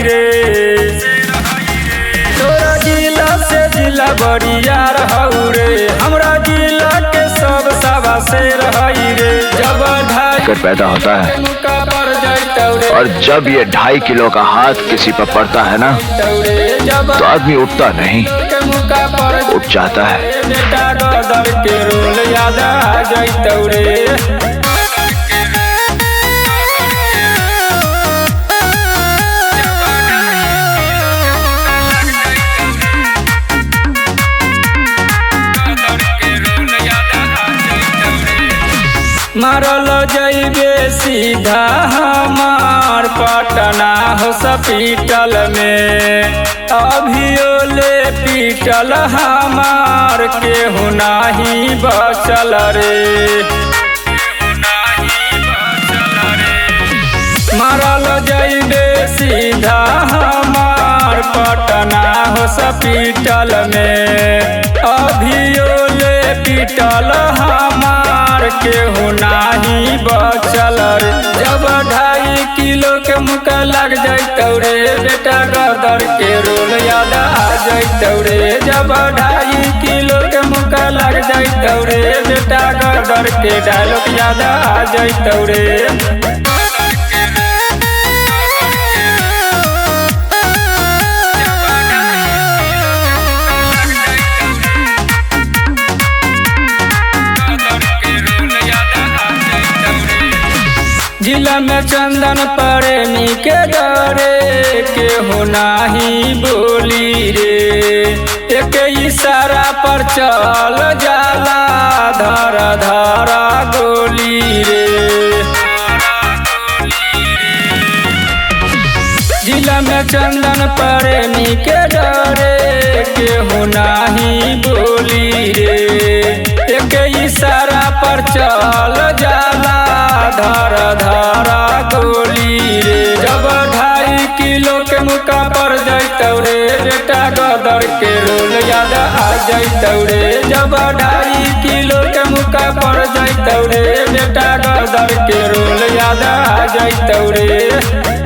रे। तोरा जिला से जिला बड़िया रहू रे, हमरा जिला के सब सवा से रही रे। जब ढाई पैदा होता है मुका पर जैतौ रे, और जब ये 2.5 किलो का हाथ किसी पर पड़ता है ना तो आदमी उठता नहीं, उठ जाता है। बेटा गदर के रोल याद आ जैतौ रे। मारल जइबे सीधा हमार पटना हॉस्पिटल में, अभियो ले पीटल हमार केहू नाही बचल रे। मारल जइबे सीधा हमार पटना हॉस्पिटल में, अभियो ले पीटल हमार केहू नाही बचल रे। जब 2.5 किलो के मुका लग जैतौ रे, बेटा गदर के रोल याद आ जैतौ रे। जब 2.5 किलो के मुका लग जैतौ रे, बेटा गदर के डायलॉग याद आ जैतौ रे। जिला में चंदन प्रेमी के डरे केहू नाही बोली रे, एक इशारा पर चल जाला धरा धरा गोली रे। जिला में चंदन प्रेमी के डरे केहू नाही बोली रे, एक इशारा पर चल जाला धरा धरा गोली रे। जब 2.5 किलो के मुका पर जैतौ रे, बेटा गदर के रोल याद आ जैतौ रे। जब 2.5 किलो के मुका पर जैतौ रे, बेटा गदर के रोल याद आ जैतौ रे।